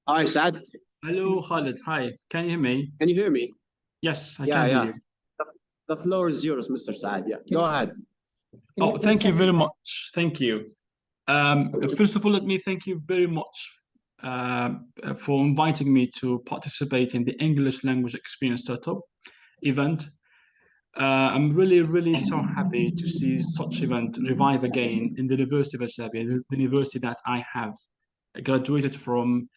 Hi, Saad. Hello, Khalid. Hi. Can you hear me? Can you hear me? Yes, I Yeah, can hear yeah. you. The floor is yours, Mr. Saad. Yeah, go ahead. Oh, thank you very much. Thank you. First of all, let me thank you very much for inviting me to participate in the English Language Experience Startup event. I'm really, really so happy to see such event revive again in the University of Egedabiya, the university that I have graduated from.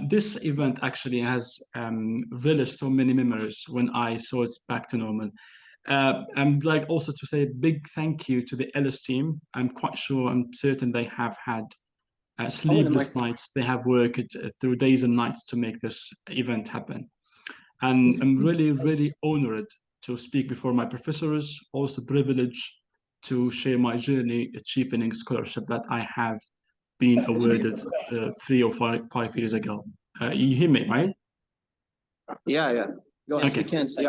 This event actually has relished so many memories when I saw it back to normal. I'd like also to say a big thank you to the Ellis team. I'm certain they have had sleepless nights. They have worked through days and nights to make this event happen. And I'm really, really honored to speak before my professors, also privileged to share my journey achieving scholarship that I have been awarded 3 or 5 years ago. You hear me, right? Yeah, yeah. Go ahead. Okay. We can see.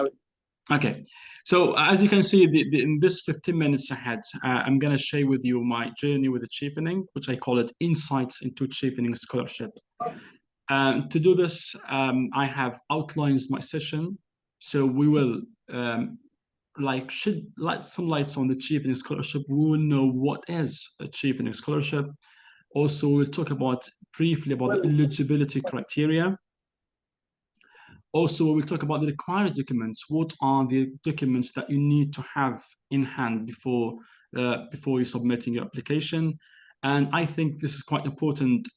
Okay, so as you can see, in this 15 minutes ahead, I'm going to share with you my journey with achieving, which I call it Insights into Achieving Scholarship. To do this, I have outlined my session, so we will shed some lights on achieving scholarship. We will know what is achieving scholarship. Also, we'll talk briefly about the eligibility criteria. Also, we'll talk about the required documents. What are the documents that you need to have in hand before you're submitting your application? And I think this is quite important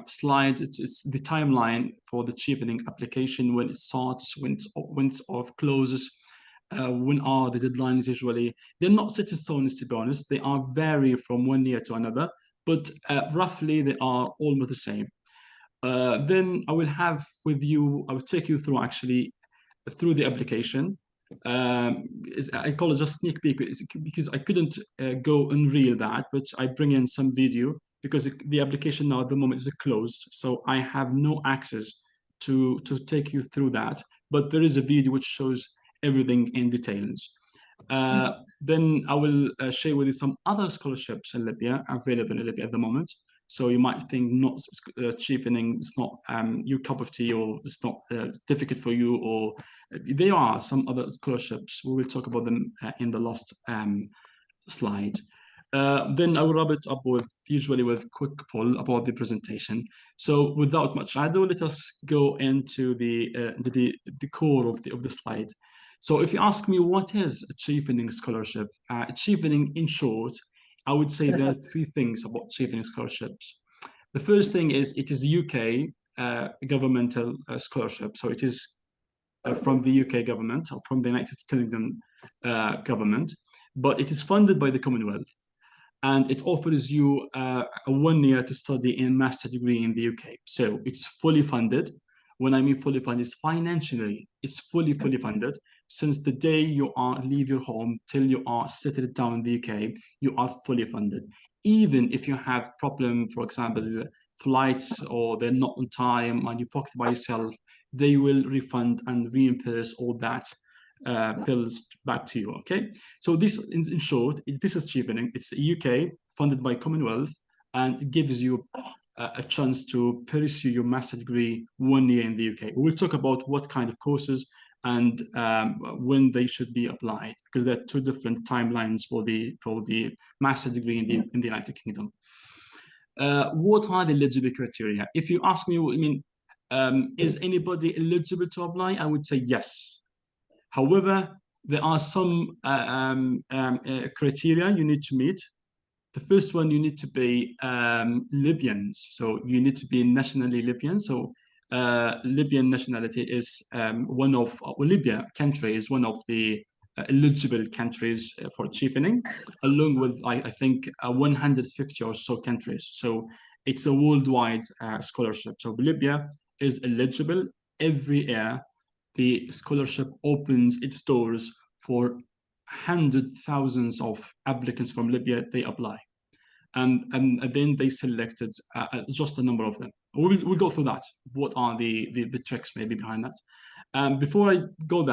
slide. It's the timeline for the Tshivning application, when it starts, when it's off, closes, when are the deadlines usually. They're not set in stone, to be honest. They are vary from one year to another, but roughly they are almost the same. Then I will take you through through the application. I call it just sneak peek because I couldn't go and reel that, but I bring in some video because the application now at the moment is closed, so I have no access to take you through that. But there is a video which shows everything in details. Then I will share with you some other scholarships in Libya available in Libya at the moment. So you might think not cheapening, it's not your cup of tea, or it's not difficult for you, or there are some other scholarships. We will talk about them in the last slide. Then I will wrap it up usually with a quick poll about the presentation. So without much ado, let us go into the core of the slide. So if you ask me what is Achieving Scholarship, Achieving in short, I would say there are three things about Achieving Scholarships. The first thing is it is UK governmental scholarship. So it is from the UK government or from the United Kingdom government, but it is funded by the Commonwealth. And it offers you a 1 year to study in master degree in the UK. So it's fully funded. When I mean fully funded, it's financially, it's fully funded. Since the day you leave your home till you are settled down in the UK, you are fully funded. Even if you have problem, for example, flights, or they're not on time and you pocket by yourself, they will refund and reimburse all that bills back to you. Okay, so this in short, this is cheapening. It's UK funded by Commonwealth, and it gives you a chance to pursue your master degree 1 year in the UK. We'll talk about what kind of courses and when they should be applied, because there are two different timelines for the master degree in the United Kingdom. What are the eligibility criteria? If you ask me, I mean, is anybody eligible to apply? I would say yes. However, there are some criteria you need to meet. The first one, you need to be Libyans. So you need to be nationally Libyan. So Libyan nationality is Libya country is one of the eligible countries for cheapening, along with, I think, 150 or so countries. So it's a worldwide scholarship. So Libya is eligible. Every year, the scholarship opens its doors for hundred thousands of applicants from Libya. They apply, and then they selected just a number of them. We'll go through that. What are the tricks maybe behind that? Before I go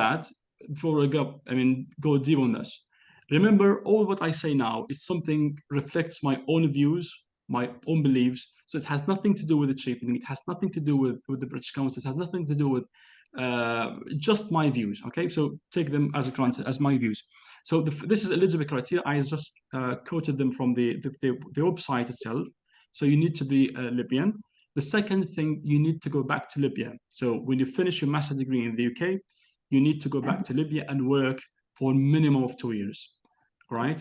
deep on this, Remember, all what I say now is something reflects my own views, my own beliefs. So it has nothing to do with achieving. It has nothing to do with the British Council. It has nothing to do with just my views. Okay, so take them as granted as my views. So this is eligibility criteria. I just quoted them from the website itself. So you need to be Libyan. The second thing, you need to go back to Libya. So when you finish your master's degree in the UK, you need to go back to Libya and work for a minimum of 2 years, right?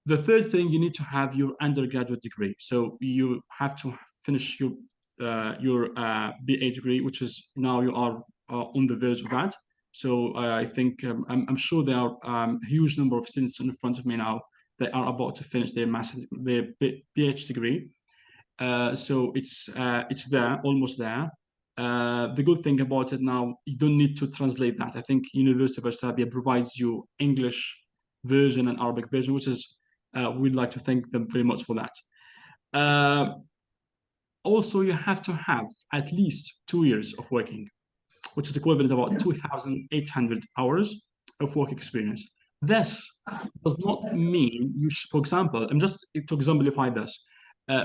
The third thing, you need to have your undergraduate degree. So you have to finish your BA degree, which is now you are on the verge of that. So I think I'm sure there are a huge number of students in front of me now that are about to finish their PhD degree. So it's there, almost there. The good thing about it now, you don't need to translate that. I think University of Ejdabia provides you English version and Arabic version, which is we'd like to thank them very much for that. Also, you have to have at least 2 years of working, which is equivalent to about 2,800 hours of work experience. This does not mean you should, for example, I'm just to exemplify this.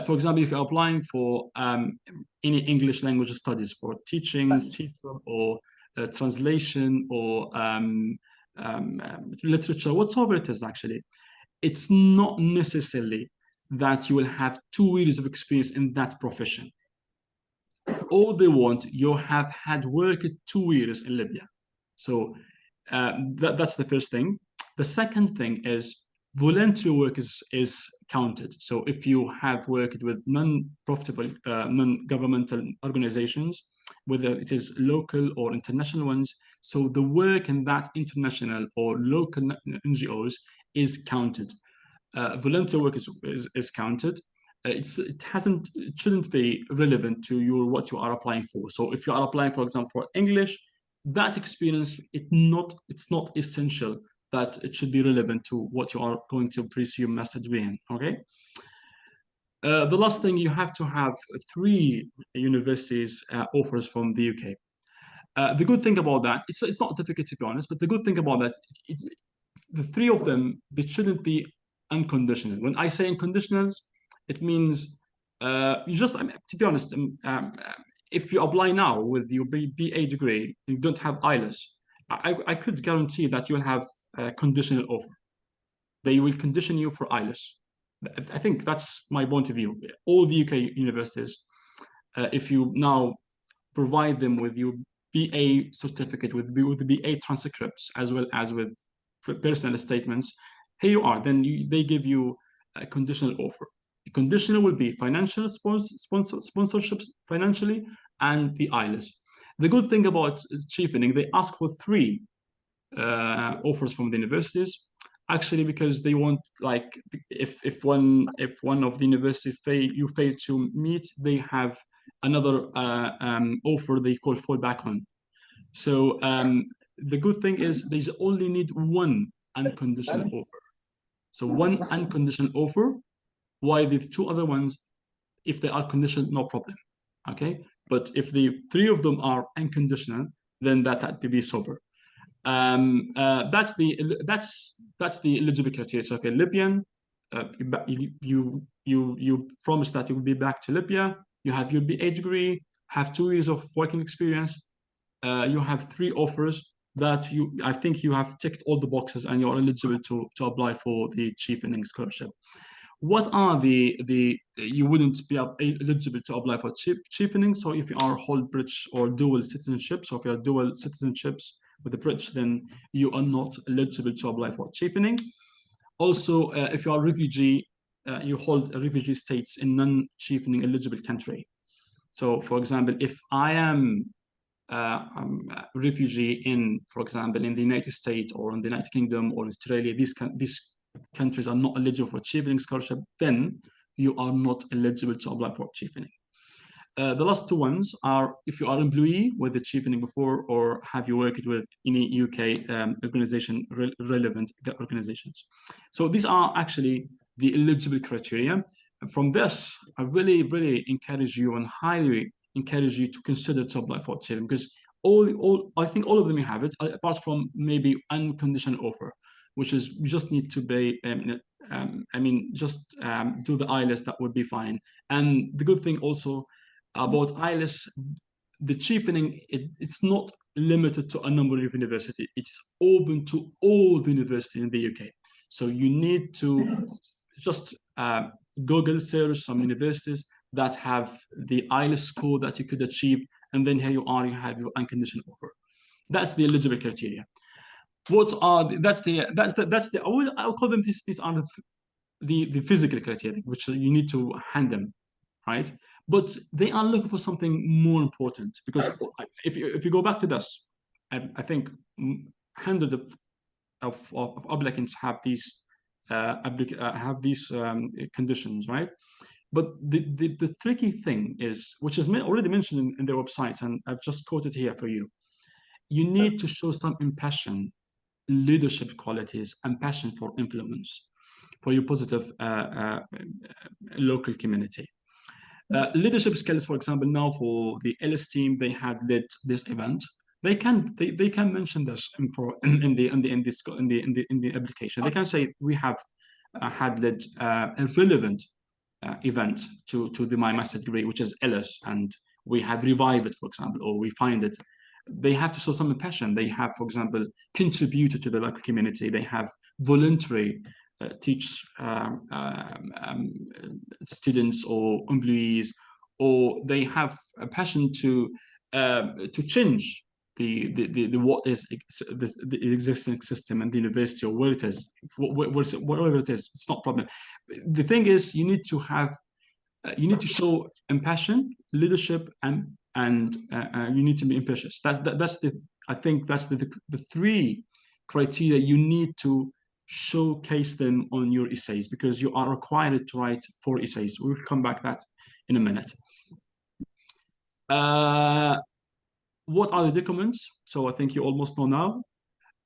For example, if you're applying for any English language studies for teaching, teacher, or translation, or literature, whatever it is, actually, it's not necessarily that you will have 2 years of experience in that profession. All they want, you have had worked 2 years in Libya. So that's the first thing. The second thing is voluntary work is counted. So if you have worked with non-profitable, non-governmental organizations, whether it is local or international ones, so the work in that international or local NGOs is counted. Voluntary work is counted. It shouldn't be relevant to what you are applying for. So if you are applying, for example, for English, that experience, it's not essential that it should be relevant to what you are going to pursue master degree in. Okay. The last thing, you have to have 3 universities offers from the UK. The good thing about that, it's not difficult to be honest, but the good thing about that, the 3 of them, they shouldn't be unconditional. When I say unconditionals, it means you just, to be honest, if you apply now with your BA degree, you don't have IELTS, I could guarantee that you'll have a conditional offer. They will condition you for IELTS. I think that's my point of view. All the UK universities, if you now provide them with your BA certificate, with the BA transcripts, as well as with personal statements, here you are, then they give you a conditional offer. The conditional will be financial sponsorships financially, and the IELTS. The good thing about Tshifening, they ask for 3 offers from the universities, actually, because they want, like, if one of the universities you fail to meet, they have another offer they call fallback on. So the good thing is they only need 1 unconditional offer. So 1 unconditional offer, while the 2 other ones, if they are conditional, no problem. Okay, but if the 3 of them are unconditional, then that had to be sober. That's the eligibility criteria. So if you're Libyan, you promise that you will be back to Libya. You have your BA degree, have 2 years of working experience. You have 3 offers that I think you have ticked all the boxes, and you're eligible to apply for the Tshifening scholarship. What are you wouldn't be eligible to apply for Tshifening? So if you are hold British or dual citizenship, so if you are dual citizenships with the British, then you are not eligible to apply for Tshifening. Also, if you are a refugee, you hold a refugee status in non-Tshifening eligible country. So, for example, if I am a refugee in, for example, in the United States or in the United Kingdom or Australia, these countries are not eligible for Tshifening scholarship, then you are not eligible to apply for Tshifening. The last 2 ones are if you are an employee with the Tshifening before, or have you worked with any UK organization, relevant organizations. So these are actually the eligible criteria. From this, I really, really encourage you and highly encourage you to consider to apply for Tshifening, because I think all of them you have it, apart from maybe unconditional offer. which is you just need to pay. Just do the IELTS, that would be fine. And the good thing also about IELTS, the Tshifneng, it's not limited to a number of universities. It's open to all the universities in the UK. So you need to just Google search some universities that have the IELTS score that you could achieve, and then here you are, you have your unconditional offer. That's the eligible criteria. What are I'll call them these are the physical criteria, which you need to hand them, right? But they are looking for something more important, because if you go back to this, I think hundreds of applicants have these conditions, right? But the tricky thing is, which is already mentioned in their websites, and I've just quoted here for you. You need to show some passion, leadership qualities, and passion for influence, for your positive local community. Leadership skills, for example, now for the LS team, they have led this event. They can mention this in the application. They can say we have had led a relevant event to my master's degree, which is LS, and we have revived it, for example, or we find it. They have to show some passion. They have, for example, contributed to the local community. They have voluntary teach students or employees, or they have a passion to change the what is the existing system and the university, or where it is, wherever it is. It's not a problem. The thing is, you need to have you need to show passion, leadership, and you need to be ambitious. I think that's the three criteria you need to showcase them on your essays, because you are required to write 4 essays. We'll come back to that in a minute. What are the documents? So I think you almost know now,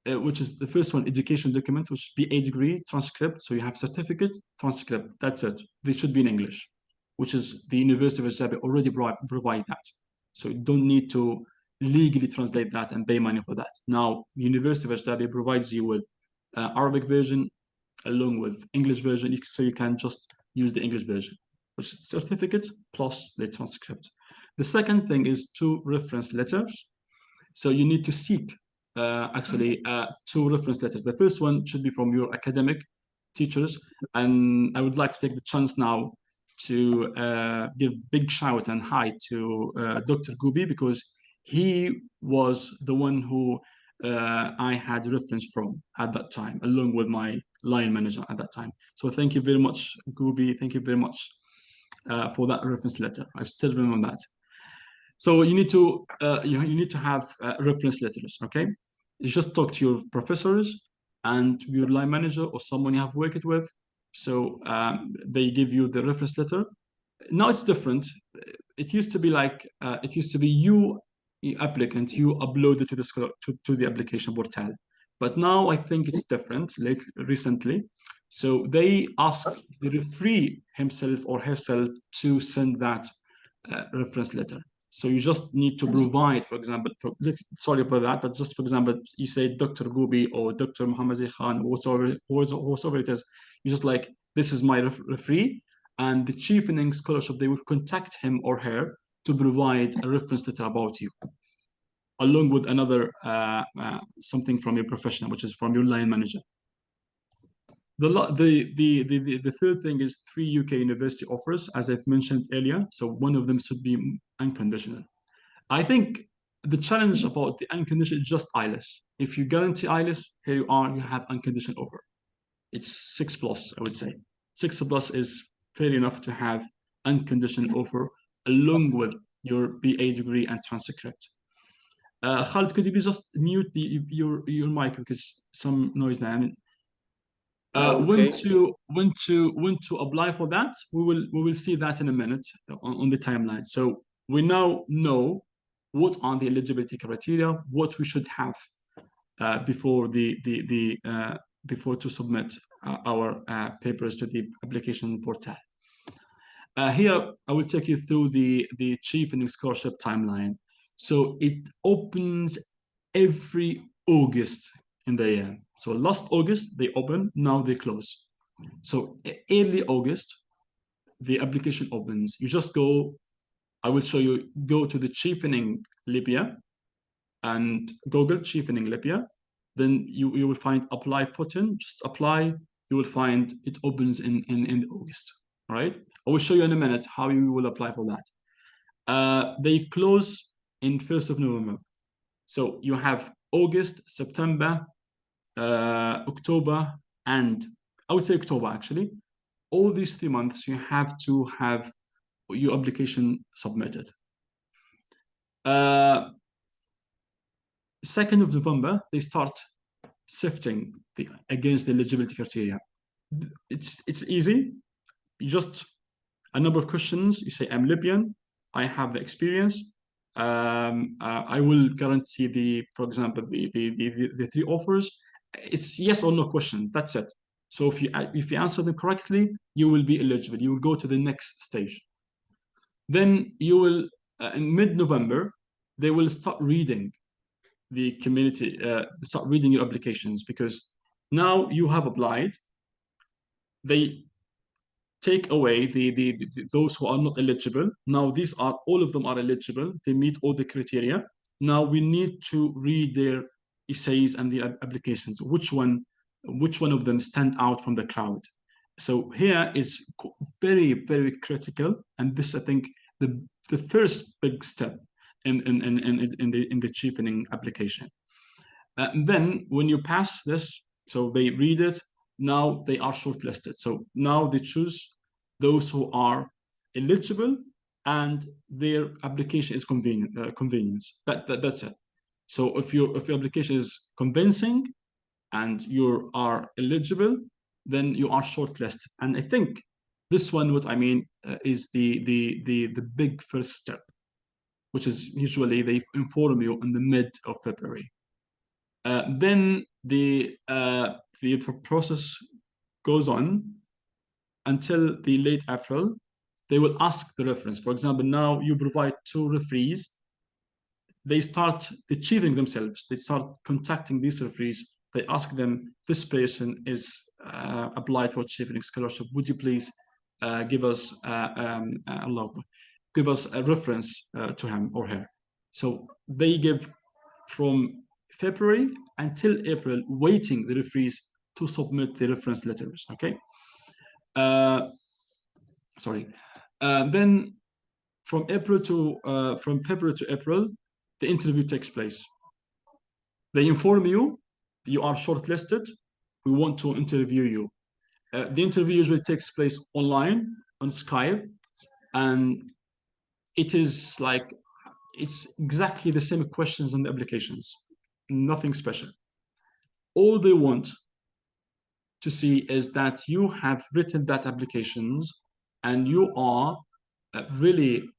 which is the first one, education documents, which should be a degree, transcript. So you have certificate, transcript, that's it. They should be in English, which is the University of Ejdabia already provide that. So you don't need to legally translate that and pay money for that. Now, the University of Ejdabia provides you with Arabic version along with English version, so you can just use the English version, which is certificate plus the transcript. The second thing is 2 reference letters. So you need to seek 2 reference letters. The first one should be from your academic teachers, and I would like to take the chance now to give big shout and hi to Dr. Gubi, because he was the one who I had reference from at that time, along with my line manager at that time. So thank you very much, Gubi. Thank you very much for that reference letter. I still remember that. So you need to have reference letters. Okay, you just talk to your professors and your line manager or someone you have worked with. So they give you the reference letter. Now it's different. It used to be like you applicant, you upload it to the application portal. But now I think it's different, like recently. So they ask the referee himself or herself to send that reference letter. So you just need to provide, for example, sorry about that, but just for example, you say Dr. Gubi or Dr. Muhammad Khan, or whoever it is, you just like, this is my referee, and the Tshifneng scholarship, they will contact him or her to provide a reference letter about you, along with another something from your professional, which is from your line manager. The third thing is 3 UK university offers, as I've mentioned earlier. So one of them should be unconditional. I think the challenge about the unconditional is just IELTS. If you guarantee IELTS, here you are, you have unconditional offer. It's 6+, I would say. 6+ is fair enough to have unconditional offer along with your BA degree and transcript. Khalid, could you please just mute your mic, because some noise there. I mean, when to apply for that, we will see that in a minute on the timeline. So we now know what are the eligibility criteria, what we should have before before to submit our papers to the application portal. Here I will take you through the Tshifneng scholarship timeline. So it opens every August in the year. So last August, they open, now they close. So early August, the application opens. You just go, I will show you, go to the Tشيفنيج Libya and Google Tشيفنيج Libya. Then you will find apply button, just apply. You will find it opens in August, all right? I will show you in a minute how you will apply for that. They close in 1st of November. So you have August, September, October, and I would say October actually. All these 3 months, you have to have your application submitted. 2nd of November, they start sifting against the eligibility criteria. It's easy. You just a number of questions. You say, I'm Libyan. I have the experience. I will guarantee for example, the 3 offers. It's yes or no questions. That's it. So if you answer them correctly, you will be eligible. You will go to the next stage. Then you will, in mid-November, they will start reading the community, start reading your applications, because now you have applied. They take away those who are not eligible. Now all of them are eligible. They meet all the criteria. Now we need to read their essays and the applications. Which one of them stand out from the crowd? So here is very, very critical, and this, I think, the first big step in the Tشيفنيج application. Then when you pass this, so they read it. Now they are shortlisted. So now they choose those who are eligible and their application is convenience. That's it. So if your application is convincing and you are eligible, then you are shortlisted. And I think this one, what I mean, is the big first step, which is usually they inform you in the mid of February. Then the process goes on until the late April. They will ask the reference. For example, now you provide 2 referees. They start achieving themselves. They start contacting these referees. They ask them, this person is applied for Tشيفنيج scholarship. Would you please give us give us a reference to him or her? So they give from February until April, waiting the referees to submit the reference letters. Okay. Then from February to April, the interview takes place. They inform you are shortlisted. We want to interview you. The interview usually takes place online on Skype, and it's exactly the same questions on the applications. Nothing special. All they want to see is that you have written that applications and you are really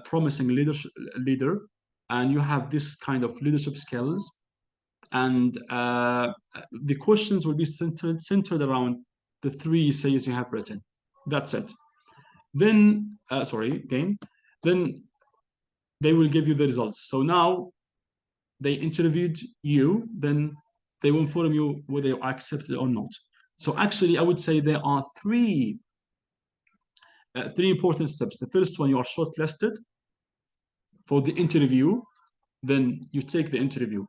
promising leader, and you have this kind of leadership skills, and the questions will be centered around the 3 essays you have written. That's it. Then then they will give you the results. So now they interviewed you, then they will inform you whether you are accepted or not. So actually, I would say there are 3 important steps. The first one, you are shortlisted for the interview. Then you take the interview,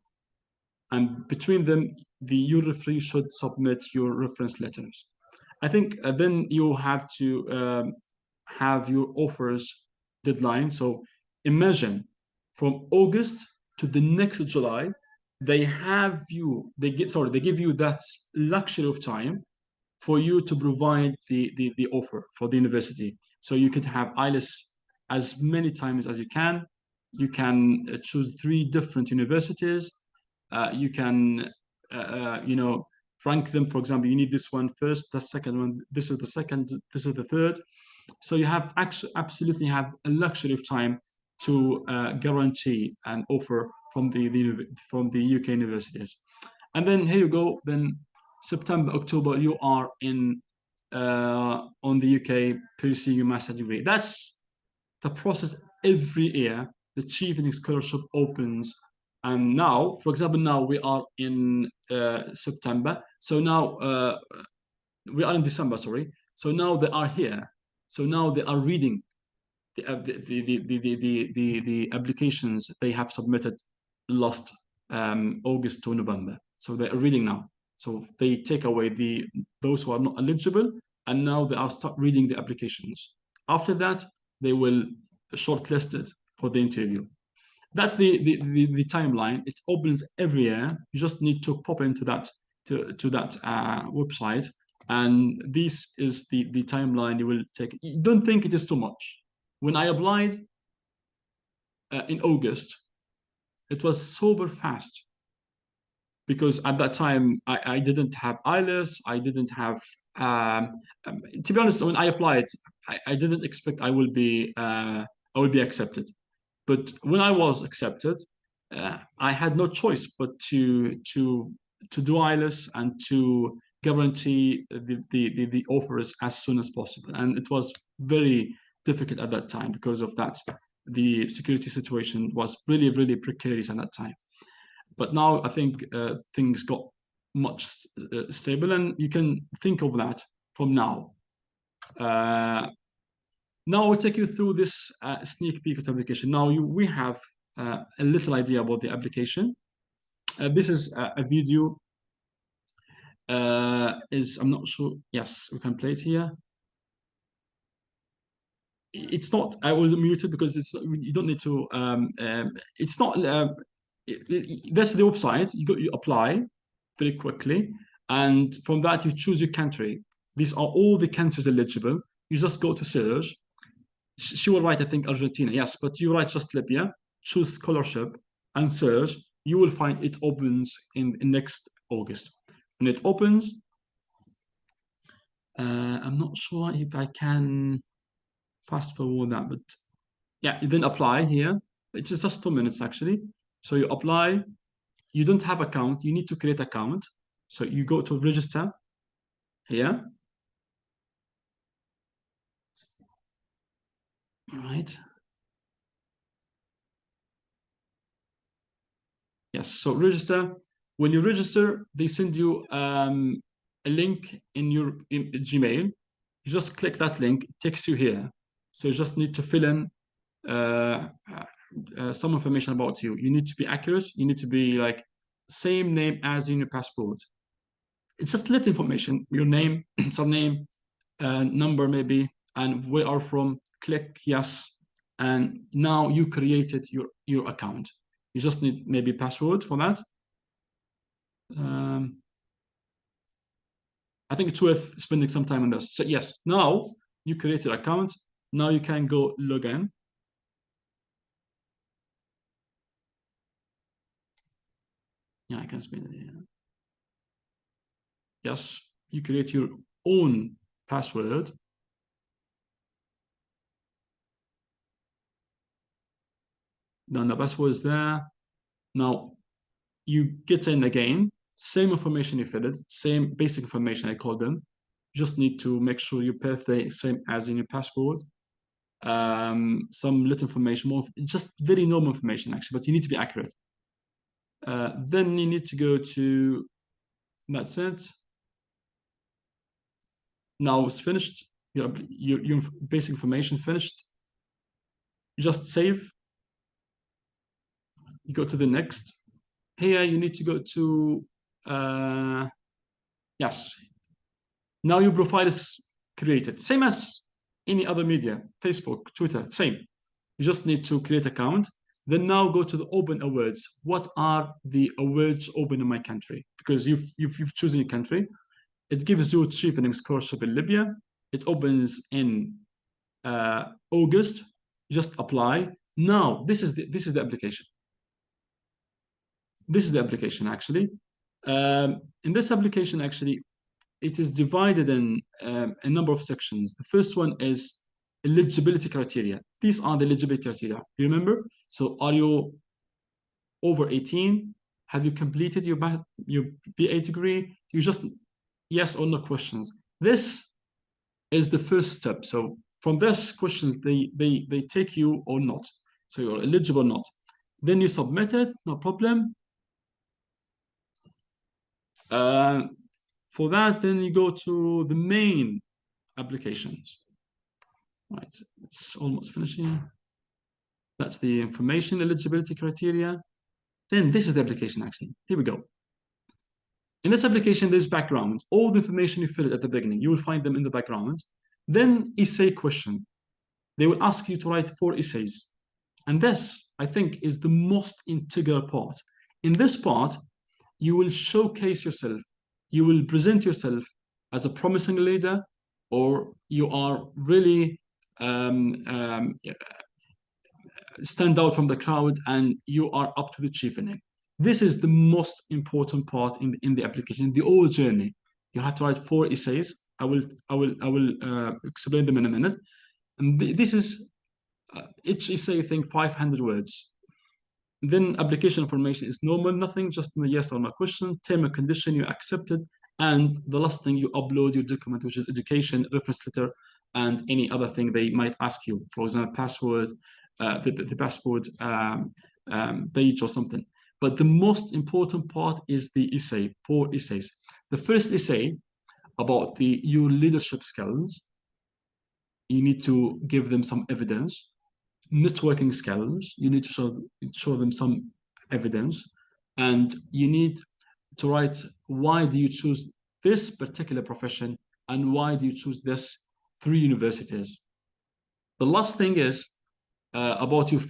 and between them, your referee should submit your reference letters. I think then you have to have your offers deadline. So imagine from August to the next July, they give you that luxury of time for you to provide the offer for the university. So you could have IELTS as many times as you can. You can choose 3 different universities. You can rank them. For example, you need this one first, the second one, this is the second, this is the third. So you have absolutely have a luxury of time to guarantee an offer from the UK universities. And then here you go. Then September, October, you are on the UK pursuing your master's degree. That's the process every year. The Tشيفنيج scholarship opens And now, for example, now we are in September. So now we are in December, sorry. So now they are here. So now they are reading the applications they have submitted last August to November. So they are reading now. So they take away those who are not eligible, and now they are start reading the applications. After that, they will shortlist it for the interview. That's the timeline. It opens every year. You just need to pop into that to that website, and this is the timeline you will take. Don't think it is too much. When I applied in August, it was super fast because at that time I didn't have IELTS. I didn't have to be honest, when I applied, I didn't expect I will be accepted. But when I was accepted, I had no choice but to do IELTS and to guarantee the offers as soon as possible. And it was very difficult at that time because of that. The security situation was really, really precarious at that time. But now I think things got much stable, and you can think of that from now. Now I'll take you through this sneak peek of the application. Now we have a little idea about the application. This is a video. I'm not sure. Yes, we can play it here. It's not. I was muted because it's. You don't need to. It's not. That's the website. You apply very quickly, and from that you choose your country. These are all the countries eligible. You just go to search. She will write, I think, Argentina, yes, but you write just Libya, choose scholarship, and search. You will find it opens in next August. When it opens, I'm not sure if I can fast forward that, but yeah, you then apply here. It's just 2 minutes actually. So you apply. You don't have account. You need to create account. So you go to register here. All right. Yes, so register. When you register, they send you a link in your Gmail. You just click that link, it takes you here. So you just need to fill in some information about you. You need to be accurate. You need to be like same name as in your passport. It's just little information, your name, surname, number maybe, and where are from. Click yes, and now you created your account. You just need maybe password for that. I think it's worth spending some time on this. So yes, now you create your account. Now you can go log in. Yeah, I can spend it. Yeah. Yes, you create your own password. Then the password is there. Now you get in again. Same information you filled it, same basic information I called them. You just need to make sure your birthday same as in your passport. Some little information, more just very normal information actually, but you need to be accurate. Then you need to go to, that's it. Now it's finished. Your basic information finished. You just save. You go to the next. Here you need to go to yes. Now your profile is created, same as any other media, Facebook, Twitter, same. You just need to create an account. Then now go to the open awards. What are the awards open in my country? Because you've chosen your country. It gives you Tshifneng scholarship in Libya. It opens in August. Just apply. Now this is the application. This is the application actually. In this application actually, it is divided in a number of sections. The first one is eligibility criteria. These are the eligibility criteria. You remember? So are you over 18? Have you completed your BA degree? You just yes or no questions. This is the first step. So from this questions, they take you or not. So you're eligible or not. Then you submit it, no problem. For that, then you go to the main applications. Right, it's almost finishing. That's the information eligibility criteria. Then this is the application actually. Here we go. In this application, there's background. All the information you fill at the beginning, you will find them in the background. Then essay question. They will ask you to write 4 essays. And this, I think, is the most integral part. In this part, you will showcase yourself. You will present yourself as a promising leader, or you are really stand out from the crowd and you are up to the Tshifening. This is the most important part in the application, the whole journey. You have to write 4 essays. I will explain them in a minute. And this is each essay, I think, 500 words. Then application information is normal, nothing, just a yes or no question, term and condition you accepted, and the last thing you upload your document, which is education, reference letter, and any other thing they might ask you. For example, password, the passport page or something. But the most important part is the essay, 4 essays. The first essay about your leadership skills. You need to give them some evidence. Networking skills, you need to show them some evidence. And you need to write, why do you choose this particular profession and why do you choose this 3 universities? The last thing is about your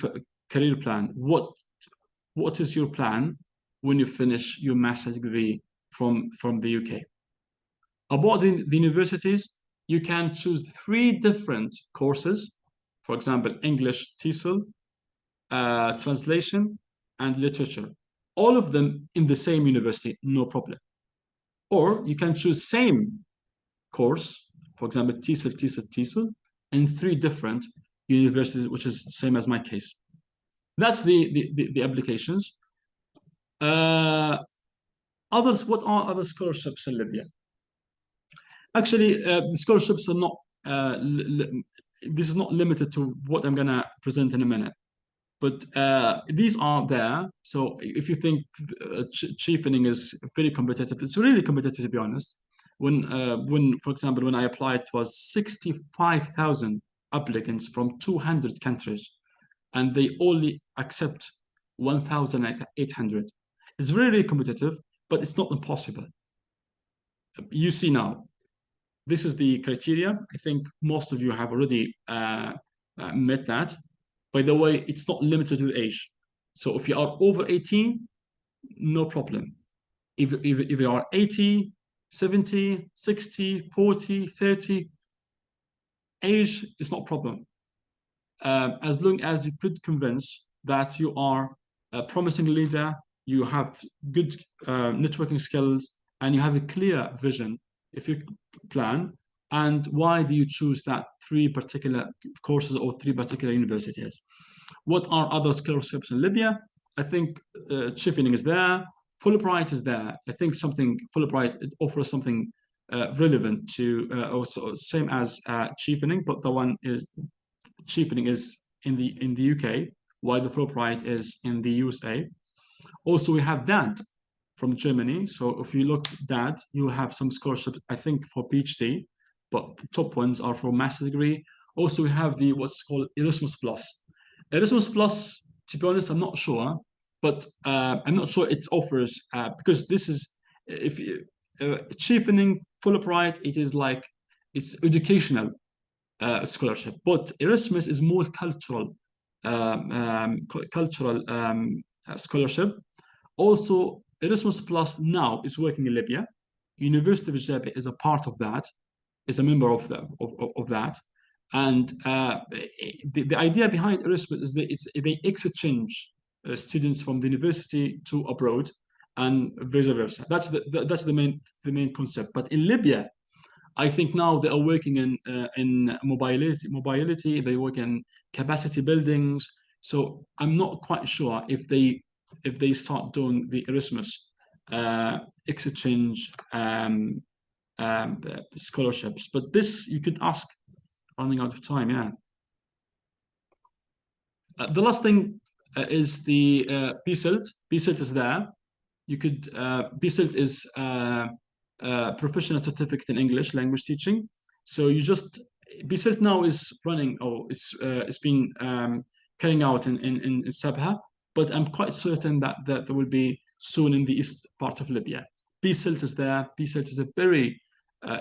career plan. What is your plan when you finish your master's degree from the UK? About the universities, you can choose 3 different courses. For example, English TESOL, translation, and literature. All of them in the same university, no problem. Or you can choose same course, for example, TESOL, in 3 different universities, which is the same as my case. That's the applications. Others, what are other scholarships in Libya? Actually, the scholarships are not, this is not limited to what I'm gonna present in a minute, but these are there. So if you think Tshifening is very competitive, it's really competitive, to be honest. When, for example, when I applied, it was 65,000 applicants from 200 countries, and they only accept 1,800. It's really competitive, but it's not impossible. You see now, this is the criteria. I think most of you have already met that. By the way, it's not limited to age. So if you are over 18, no problem. If you are 80, 70, 60, 40, 30, age is not a problem. As long as you could convince that you are a promising leader, you have good networking skills, and you have a clear vision if you plan, and why do you choose that 3 particular courses or 3 particular universities. What are other scholarships in Libya? I think Tshifening is there, Fulbright is there. I think Fulbright offers something relevant to also same as Tshifening, but the one is Tshifening is in the UK, while the Fulbright is in the USA. Also, we have DAD from Germany. So if you look DAD, you have some scholarship, I think, for PhD, but the top ones are for master degree. Also, we have the what's called Erasmus Plus. Erasmus Plus, to be honest, I'm not sure, but I'm not sure it offers because this is if Tshifening Fulbright, it is like it's educational scholarship, but Erasmus is more cultural scholarship. Also, Erasmus Plus now is working in Libya. University of Egidabia is a part of that, is a member of that. And the idea behind Erasmus is that they exchange students from the university to abroad and vice versa. That's the main concept. But in Libya, I think now they are working in mobility. They work in capacity buildings. So I'm not quite sure if they start doing the Erasmus exchange scholarships. But this you could ask. Running out of time, yeah. The last thing is the BSILT. BSILT is there. You could BSILT is professional certificate in English language teaching. So you just BSILT now is running, or it's been carrying out in Sabha, but I'm quite certain that there will be soon in the east part of Libya. BSILT is there. BSILT is a very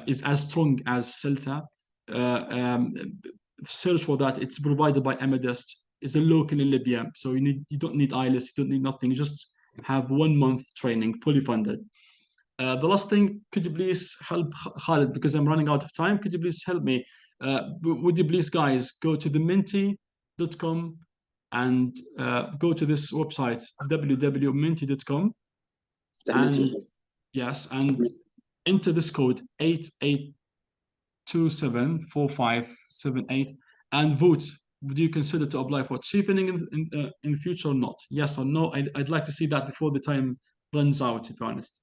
is as strong as CELTA. Search for that. It's provided by Amethyst. It's a local in Libya, so you don't need IELTS, you don't need nothing. You just have 1 month training, fully funded. The last thing, could you please help Khalid, because I'm running out of time? Could you please help me? Would you please, guys, go to thementi.com and go to this website, www.menti.com, and yes, and enter this code 88274578 and vote. Would you consider to apply for Tshifening in the future or not? Yes or no? I'd like to see that before the time runs out, to be honest.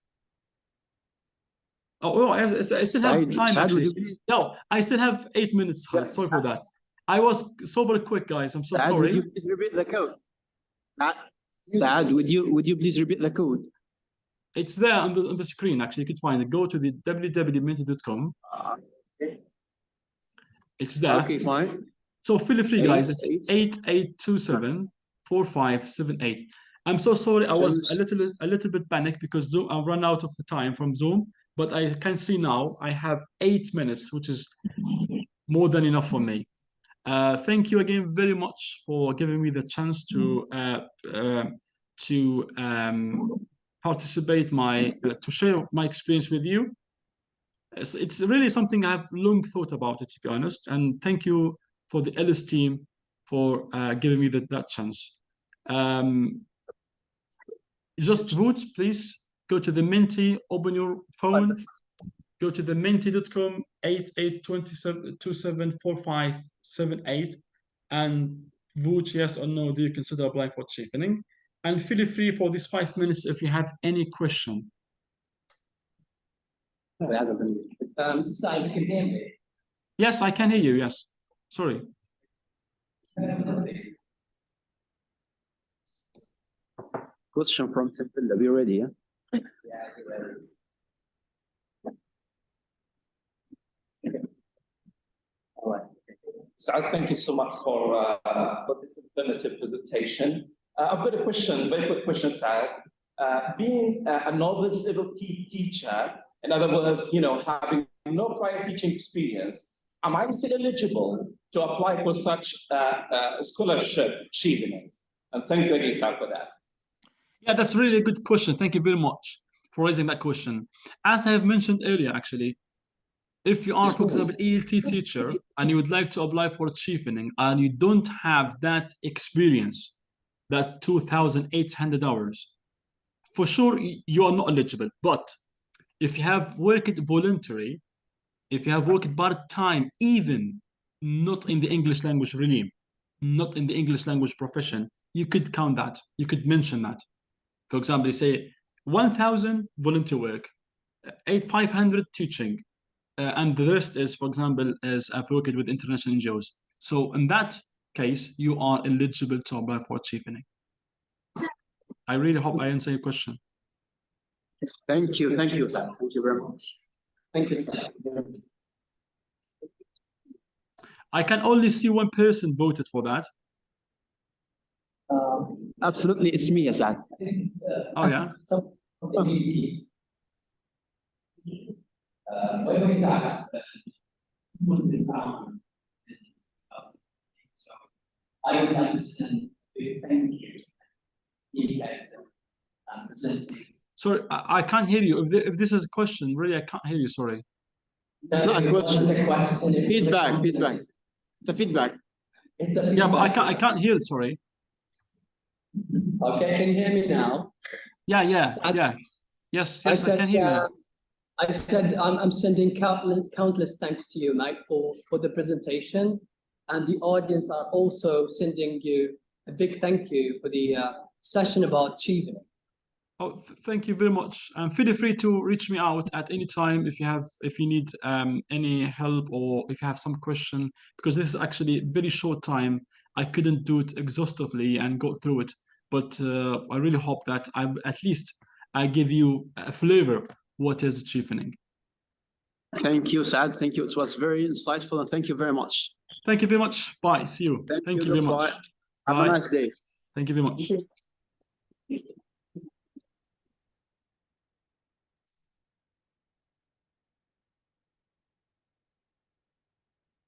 Oh, I still have time, actually. No, I still have 8 minutes. Yes. Sorry for that. I was so very quick, guys. I'm so sorry. Would you please repeat the code? Saad, would you please repeat the code? It's there on the screen, actually. You could find it. Go to the www.menti.com. Okay. It's there. Okay, fine. So feel free, guys. It's 88274578. I'm so sorry. I was a little bit panicked because Zoom. I ran out of the time from Zoom, but I can see now I have 8 minutes, which is more than enough for me. Thank you again very much for giving me the chance to participate, to share my experience with you. It's really something I've long thought about it, to be honest. And thank you for the Ellis team for giving me that chance. Just vote, please. Go to the Menti, open your phone, go to the menti.com 88274578 and vote yes or no. Do you consider applying for Tshifening? And feel free for these 5 minutes if you have any question. Mr. Stein, you can hear me? Yes, I can hear you. Yes. Sorry. Question from Sevilla. Be ready, yeah? Yeah, you're ready. All right. Saad, thank you so much for this informative presentation. I've got a question, very quick question, Saad. Being a novice level teacher, in other words, having no prior teaching experience, am I still eligible to apply for such scholarship, Tshifening? And thank you again, Saad, for that. Yeah, that's really a good question. Thank you very much for raising that question. As I have mentioned earlier, actually, if you are, for example, ELT teacher and you would like to apply for Tshifening and you don't have that experience, that 2,800 hours, for sure you are not eligible. But if you have worked voluntary, if you have worked part-time, even not in the English language realm, not in the English language profession, you could count that. You could mention that. For example, you say 1,000 volunteer work, 500 teaching, and the rest is, for example, as I've worked with international NGOs. So in that case, you are eligible to apply for Tshifening. I really hope I answer your question. Thank you, sir. Thank you very much. Thank you. I can only see one person voted for that. Absolutely, it's me, Asad. Oh, yeah? Some of the team. When we start, so I would like to send a thank you to presenting. Sorry, I can't hear you. If this is a question, really, I can't hear you. Sorry. It's not a question. Feedback. It's a feedback. It's a feedback. Yeah, but I can't hear it. Sorry. Okay, can you hear me now? Yeah. Yes, I can hear you. I said I'm sending countless thanks to you, Mike, for the presentation, and the audience are also sending you a big thank you for the session about Tshifening. Oh, thank you very much. Feel free to reach me out at any time if you need any help or if you have some question, because this is actually a very short time. I couldn't do it exhaustively and go through it, but I really hope that I give you a flavor what is tشيفنج. Thank you, Saad. Thank you. It was very insightful, and thank you very much. Thank you very much. Bye. See you. Thank you very much. Have a nice day. Thank you very much.